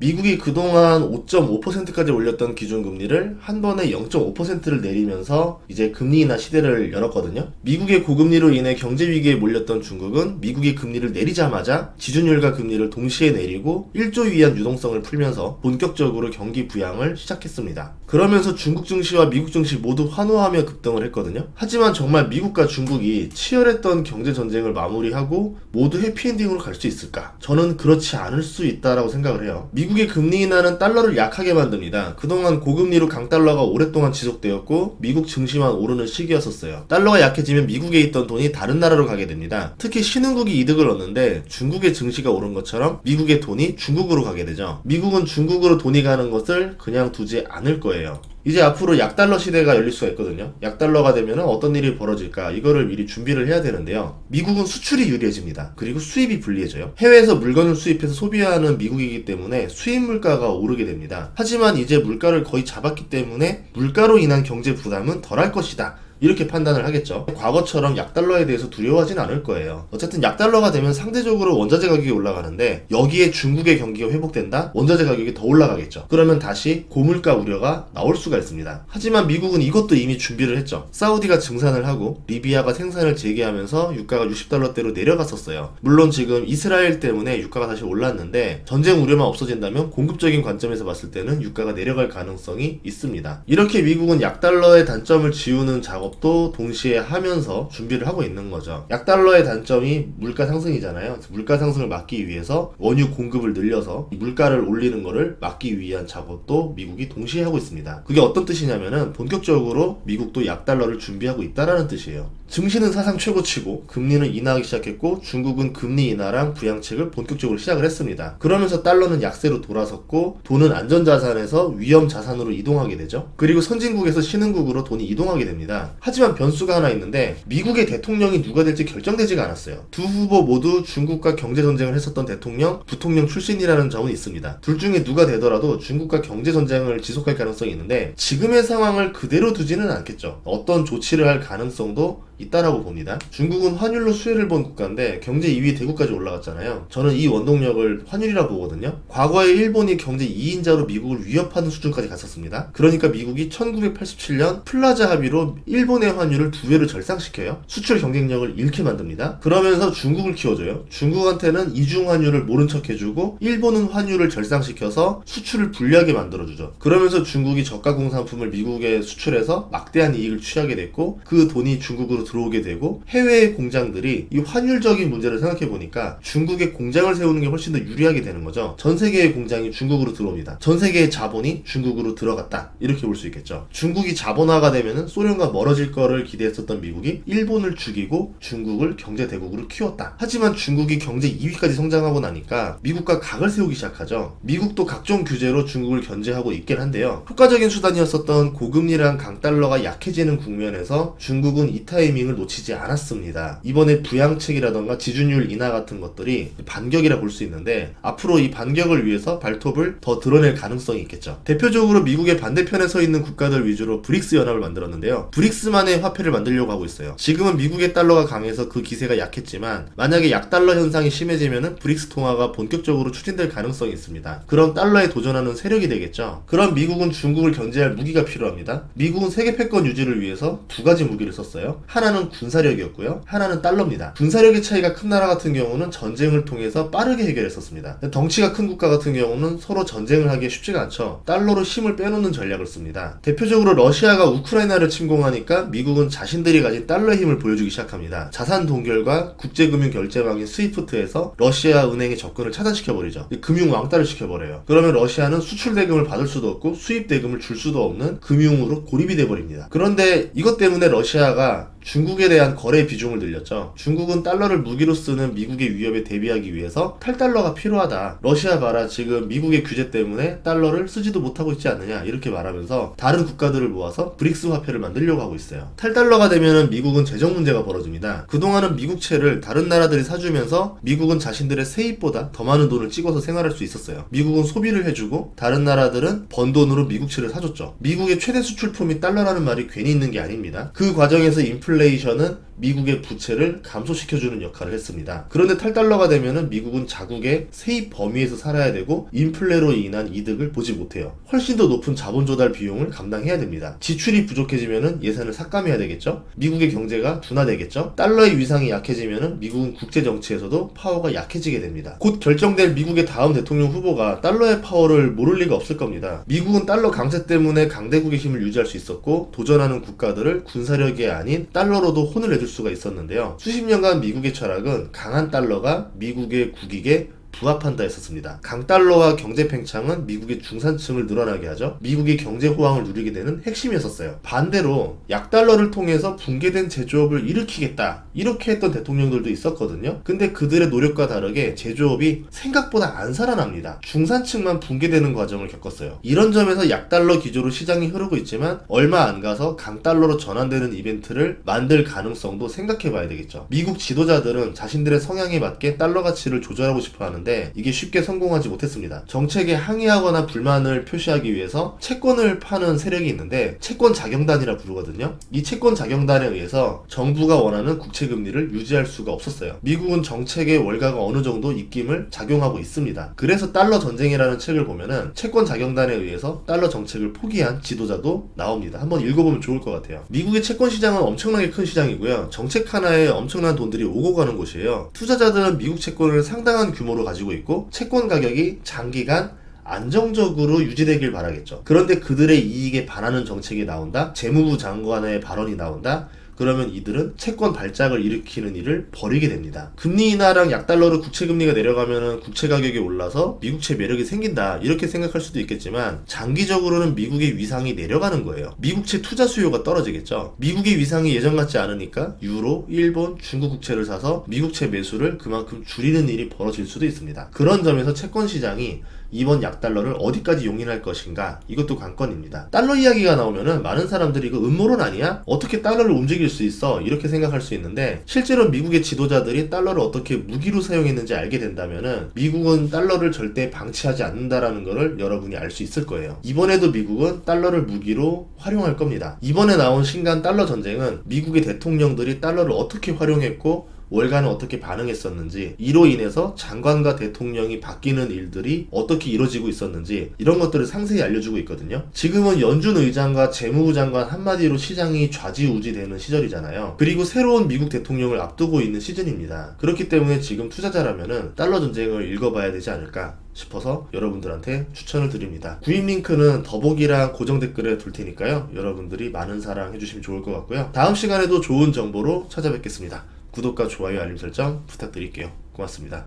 미국이 그동안 5.5%까지 올렸던 기준금리를 한 번에 0.5%를 내리면서 이제 금리 인하 시대를 열었거든요. 미국의 고금리로 인해 경제위기에 몰렸던 중국은 미국이 금리를 내리자마자 지준율과 금리를 동시에 내리고 1조 위안 유동성을 풀면서 본격적으로 경기 부양을 시작했습니다. 그러면서 중국 증시와 미국 증시 모두 환호하며 급등을 했거든요. 하지만 정말 미국과 중국이 치열했던 경제 전쟁을 마무리하고 모두 해피엔딩으로 갈 수 있을까? 저는 그렇지 않을 수 있다라고 생각을 해요. 미국의 금리 인하는 달러를 약하게 만듭니다. 그동안 고금리로 강달러가 오랫동안 지속되었고 미국 증시만 오르는 시기였었어요. 달러가 약해지면 미국에 있던 돈이 다른 나라로 가게 됩니다. 특히 신흥국이 이득을 얻는데 중국의 증시가 오른 것처럼 미국의 돈이 중국으로 가게 되죠. 미국은 중국으로 돈이 가는 것을 그냥 두지 않을 거예요. 이제 앞으로 약달러 시대가 열릴 수가 있거든요. 약달러가 되면 어떤 일이 벌어질까, 이거를 미리 준비를 해야 되는데요. 미국은 수출이 유리해집니다. 그리고 수입이 불리해져요. 해외에서 물건을 수입해서 소비하는 미국이기 때문에 수입 물가가 오르게 됩니다. 하지만 이제 물가를 거의 잡았기 때문에 물가로 인한 경제 부담은 덜할 것이다, 이렇게 판단을 하겠죠. 과거처럼 약달러에 대해서 두려워하진 않을 거예요. 어쨌든 약달러가 되면 상대적으로 원자재 가격이 올라가는데 여기에 중국의 경기가 회복된다? 원자재 가격이 더 올라가겠죠. 그러면 다시 고물가 우려가 나올 수가 있습니다. 하지만 미국은 이것도 이미 준비를 했죠. 사우디가 증산을 하고 리비아가 생산을 재개하면서 유가가 60달러대로 내려갔었어요. 물론 지금 이스라엘 때문에 유가가 다시 올랐는데 전쟁 우려만 없어진다면 공급적인 관점에서 봤을 때는 유가가 내려갈 가능성이 있습니다. 이렇게 미국은 약달러의 단점을 지우는 작업 도 동시에 하면서 준비를 하고 있는 거죠. 약달러의 단점이 물가 상승이잖아요. 물가 상승을 막기 위해서 원유 공급을 늘려서 물가를 올리는 것을 막기 위한 작업도 미국이 동시에 하고 있습니다. 그게 어떤 뜻이냐면은 본격적으로 미국도 약달러를 준비하고 있다라는 뜻이에요. 증시는 사상 최고치고 금리는 인하하기 시작했고 중국은 금리 인하랑 부양책을 본격적으로 시작을 했습니다. 그러면서 달러는 약세로 돌아섰고 돈은 안전자산에서 위험자산으로 이동하게 되죠. 그리고 선진국에서 신흥국으로 돈이 이동하게 됩니다. 하지만 변수가 하나 있는데 미국의 대통령이 누가 될지 결정되지가 않았어요. 두 후보 모두 중국과 경제전쟁을 했었던 대통령, 부통령 출신이라는 점은 있습니다. 둘 중에 누가 되더라도 중국과 경제전쟁을 지속할 가능성이 있는데 지금의 상황을 그대로 두지는 않겠죠. 어떤 조치를 할 가능성도 있다라고 봅니다. 중국은 환율로 수혜를 본 국가인데 경제 2위 대국까지 올라갔잖아요. 저는 이 원동력을 환율이라 보거든요. 과거에 일본이 경제 2인자로 미국을 위협하는 수준까지 갔었습니다. 그러니까 미국이 1987년 플라자 합의로 일본의 환율을 2배로 절상시켜요. 수출 경쟁력을 잃게 만듭니다. 그러면서 중국을 키워줘요. 중국한테는 이중 환율을 모른 척 해주고 일본은 환율을 절상시켜서 수출을 불리하게 만들어주죠. 그러면서 중국이 저가 공산품을 미국에 수출해서 막대한 이익을 취하게 됐고 그 돈이 중국으로 들어오게 되고 해외의 공장들이 이 환율적인 문제를 생각해보니까 중국의 공장을 세우는 게 훨씬 더 유리하게 되는 거죠. 전 세계의 공장이 중국으로 들어옵니다. 전 세계의 자본이 중국으로 들어갔다, 이렇게 볼 수 있겠죠. 중국이 자본화가 되면은 소련과 멀어질 거를 기대했었던 미국이 일본을 죽이고 중국을 경제 대국으로 키웠다. 하지만 중국이 경제 2위까지 성장하고 나니까 미국과 각을 세우기 시작하죠. 미국도 각종 규제로 중국을 견제하고 있긴 한데요. 효과적인 수단이었었던 고금리랑 강달러가 약해지는 국면에서 중국은 이 타이밍을 놓치지 않았습니다. 이번에 부양책이라던가 지준율 인하 같은 것들이 반격이라 볼 수 있는데 앞으로 이 반격을 위해서 발톱을 더 드러낼 가능성이 있겠죠. 대표적으로 미국의 반대편에 서 있는 국가들 위주로 브릭스 연합을 만들었는데요. 브릭스만의 화폐를 만들려고 하고 있어요. 지금은 미국의 달러가 강해서 그 기세가 약했지만 만약에 약달러 현상이 심해지면은 브릭스 통화가 본격적으로 추진될 가능성이 있습니다. 그럼 달러에 도전하는 세력이 되겠죠. 그럼 미국은 중국을 견제할 무기가 필요합니다. 미국은 세계 패권 유지를 위해서 두 가지 무기를 썼어요. 하나는 군사력이었고요. 하나는 달러입니다. 군사력의 차이가 큰 나라 같은 경우는 전쟁을 통해서 빠르게 해결했었습니다. 덩치가 큰 국가 같은 경우는 서로 전쟁을 하기가 쉽지가 않죠. 달러로 힘을 빼놓는 전략을 씁니다. 대표적으로 러시아가 우크라이나를 침공하니까 미국은 자신들이 가진 달러의 힘을 보여주기 시작합니다. 자산 동결과 국제금융 결제망인 스위프트에서 러시아 은행의 접근을 차단시켜버리죠. 금융 왕따를 시켜버려요. 그러면 러시아는 수출 대금을 받을 수도 없고 수입 대금을 줄 수도 없는 금융으로 고립이 돼버립니다. 그런데 이것 때문에 러시아가 중국에 대한 거래 비중을 늘렸죠. 중국은 달러를 무기로 쓰는 미국의 위협에 대비하기 위해서 탈달러가 필요하다. 러시아 봐라, 지금 미국의 규제 때문에 달러를 쓰지도 못하고 있지 않느냐, 이렇게 말하면서 다른 국가들을 모아서 브릭스 화폐를 만들려고 하고 있어요. 탈달러가 되면은 미국은 재정 문제가 벌어집니다. 그동안은 미국채를 다른 나라들이 사주면서 미국은 자신들의 세입보다 더 많은 돈을 찍어서 생활할 수 있었어요. 미국은 소비를 해주고 다른 나라들은 번 돈으로 미국채를 사줬죠. 미국의 최대 수출품이 달러라는 말이 괜히 있는 게 아닙니다. 그 과정에서 인플레이션은 미국의 부채를 감소시켜주는 역할을 했습니다. 그런데 탈달러가 되면은 미국은 자국의 세입 범위에서 살아야 되고 인플레로 인한 이득을 보지 못해요. 훨씬 더 높은 자본 조달 비용을 감당해야 됩니다. 지출이 부족해지면은 예산을 삭감해야 되겠죠. 미국의 경제가 둔화되겠죠. 달러의 위상이 약해지면은 미국은 국제 정치에서도 파워가 약해지게 됩니다. 곧 결정될 미국의 다음 대통령 후보가 달러의 파워를 모를 리가 없을 겁니다. 미국은 달러 강세 때문에 강대국의 힘을 유지할 수 있었고 도전하는 국가들을 군사력이 아닌 달러로도 혼을 내줄 수가 있었는데요. 수십 년간 미국의 철학은 강한 달러가 미국의 국익에 부합한다 했었습니다. 강달러와 경제 팽창은 미국의 중산층을 늘어나게 하죠. 미국이 경제 호황을 누리게 되는 핵심이었어요. 반대로 약달러를 통해서 붕괴된 제조업을 일으키겠다 이렇게 했던 대통령들도 있었거든요. 근데 그들의 노력과 다르게 제조업이 생각보다 안 살아납니다. 중산층만 붕괴되는 과정을 겪었어요. 이런 점에서 약달러 기조로 시장이 흐르고 있지만 얼마 안 가서 강달러로 전환되는 이벤트를 만들 가능성도 생각해 봐야 되겠죠. 미국 지도자들은 자신들의 성향에 맞게 달러 가치를 조절하고 싶어 하는 이게 쉽게 성공하지 못했습니다. 정책에 항의하거나 불만을 표시하기 위해서 채권을 파는 세력이 있는데 채권 자경단이라 부르거든요. 이 채권 자경단에 의해서 정부가 원하는 국채 금리를 유지할 수가 없었어요. 미국은 정책의 월가가 어느 정도 입김을 작용하고 있습니다. 그래서 달러 전쟁이라는 책을 보면은 채권 자경단에 의해서 달러 정책을 포기한 지도자도 나옵니다. 한번 읽어보면 좋을 것 같아요. 미국의 채권 시장은 엄청나게 큰 시장이고요. 정책 하나에 엄청난 돈들이 오고 가는 곳이에요. 투자자들은 미국 채권을 상당한 규모로 가지고 있고 채권 가격이 장기간 안정적으로 유지되길 바라겠죠. 그런데 그들의 이익에 반하는 정책이 나온다? 재무부 장관의 발언이 나온다? 그러면 이들은 채권 발작을 일으키는 일을 벌이게 됩니다. 금리 인하랑 약달러로 국채 금리가 내려가면 국채 가격이 올라서 미국채 매력이 생긴다 이렇게 생각할 수도 있겠지만 장기적으로는 미국의 위상이 내려가는 거예요. 미국채 투자 수요가 떨어지겠죠. 미국의 위상이 예전 같지 않으니까 유로, 일본, 중국 국채를 사서 미국채 매수를 그만큼 줄이는 일이 벌어질 수도 있습니다. 그런 점에서 채권 시장이 이번 약달러를 어디까지 용인할 것인가 이것도 관건입니다. 달러 이야기가 나오면은 많은 사람들이 이거 음모론 아니야? 어떻게 달러를 움직일 수 있어? 이렇게 생각할 수 있는데 실제로 미국의 지도자들이 달러를 어떻게 무기로 사용했는지 알게 된다면은 미국은 달러를 절대 방치하지 않는다라는 것을 여러분이 알 수 있을 거예요. 이번에도 미국은 달러를 무기로 활용할 겁니다. 이번에 나온 신간 달러 전쟁은 미국의 대통령들이 달러를 어떻게 활용했고 월가는 어떻게 반응했었는지, 이로 인해서 장관과 대통령이 바뀌는 일들이 어떻게 이루어지고 있었는지 이런 것들을 상세히 알려주고 있거든요. 지금은 연준 의장과 재무부 장관 한마디로 시장이 좌지우지되는 시절이잖아요. 그리고 새로운 미국 대통령을 앞두고 있는 시즌입니다. 그렇기 때문에 지금 투자자라면은 달러 전쟁을 읽어봐야 되지 않을까 싶어서 여러분들한테 추천을 드립니다. 구입 링크는 더보기랑 고정 댓글에 둘 테니까요. 여러분들이 많은 사랑 해주시면 좋을 것 같고요. 다음 시간에도 좋은 정보로 찾아뵙겠습니다. 구독과 좋아요, 알림 설정 부탁드릴게요. 고맙습니다.